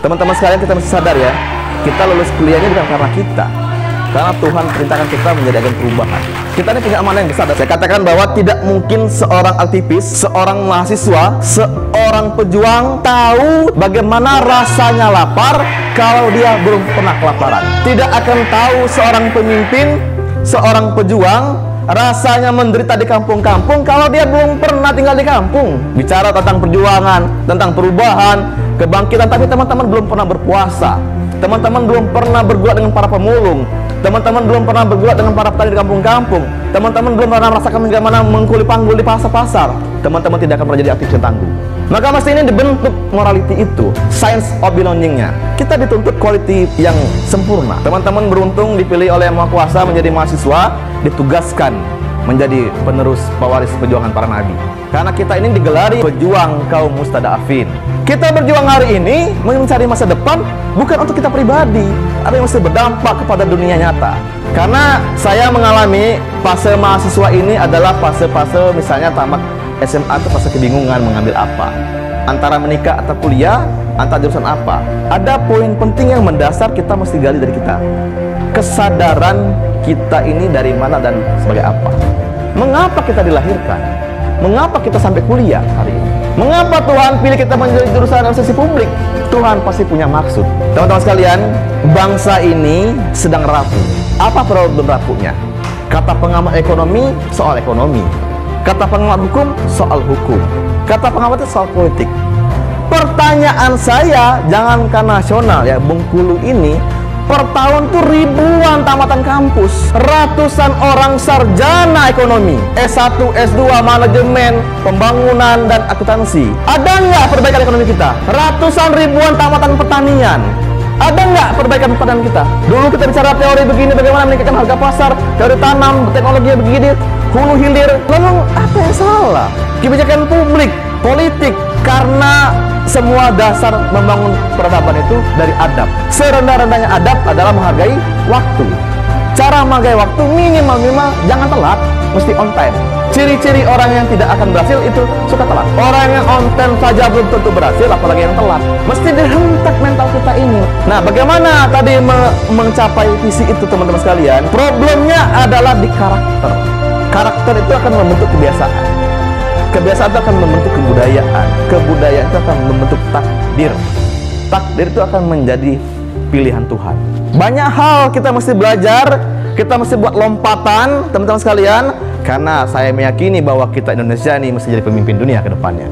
Teman-teman sekalian, kita mesti sadar ya, kita lulus kuliahnya bukan karena kita, karena Tuhan perintahkan kita menjadi agen perubahan. Kita ini punya amanah yang besar. Saya katakan bahwa tidak mungkin seorang aktivis, seorang mahasiswa, seorang pejuang tahu bagaimana rasanya lapar kalau dia belum pernah kelaparan. Tidak akan tahu seorang pemimpin, seorang pejuang rasanya menderita di kampung-kampung kalau dia belum pernah tinggal di kampung. Bicara tentang perjuangan, tentang perubahan, kebangkitan, tapi teman-teman belum pernah berpuasa, teman-teman belum pernah bergulat dengan para pemulung, teman-teman belum pernah bergulat dengan para petani di kampung-kampung, teman-teman belum pernah merasakan bagaimana mengkuli panggul di pasar-pasar, teman-teman tidak akan pernah jadi aktivis yang tangguh. Maka mesti ini dibentuk morality itu, science of belongingnya. Kita dituntut quality yang sempurna. Teman-teman beruntung dipilih oleh Yang Maha Kuasa menjadi mahasiswa, ditugaskan menjadi penerus pewaris perjuangan para nabi. Karena kita ini digelari pejuang kaum mustadafin. Kita berjuang hari ini mencari masa depan bukan untuk kita pribadi, tapi mesti berdampak kepada dunia nyata. Karena saya mengalami fase mahasiswa ini adalah fase-fase misalnya tamat SMA itu fase kebingungan mengambil apa, antara menikah atau kuliah, antara jurusan apa. Ada poin penting yang mendasar kita mesti gali dari kita. Kesadaran kita ini dari mana dan sebagai apa. Mengapa kita dilahirkan? Mengapa kita sampai kuliah hari ini? Mengapa Tuhan pilih kita menjadi jurusan administrasi publik? Tuhan pasti punya maksud. Teman-teman sekalian, bangsa ini sedang rapuh. Apa problem rapuhnya? Kata pengamat ekonomi, soal ekonomi. Kata pengamat hukum, soal hukum. Kata pengamat itu soal politik. Pertanyaan saya, jangankan nasional ya, Bengkulu ini per tahun tuh ribuan tamatan kampus, ratusan orang sarjana ekonomi, S1, S2, manajemen, pembangunan, dan akuntansi. Ada nggak perbaikan ekonomi kita? Ratusan ribuan tamatan pertanian. Ada nggak perbaikan pertanian kita? Dulu kita bicara teori begini, bagaimana meningkatkan harga pasar, teori tanam, teknologi begini, hulu hilir. Lalu apa yang salah? Kebijakan publik, politik, karena semua dasar membangun peradaban itu dari adab. Serendah-rendahnya adab adalah menghargai waktu. Cara menghargai waktu minimal jangan telat, mesti on time. Ciri-ciri orang yang tidak akan berhasil itu suka telat. Orang yang on time saja belum tentu berhasil, apalagi yang telat. Mesti dihentak mental kita ini. Nah, bagaimana tadi mencapai visi itu, teman-teman sekalian? Problemnya adalah di karakter. Karakter itu akan membentuk kebiasaan. Kebiasaan itu akan membentuk kebudayaan. Kebudayaan itu akan membentuk takdir. Takdir itu akan menjadi pilihan Tuhan. Banyak hal kita mesti belajar, kita mesti buat lompatan, teman-teman sekalian. Karena saya meyakini bahwa kita Indonesia ini mesti jadi pemimpin dunia ke depannya.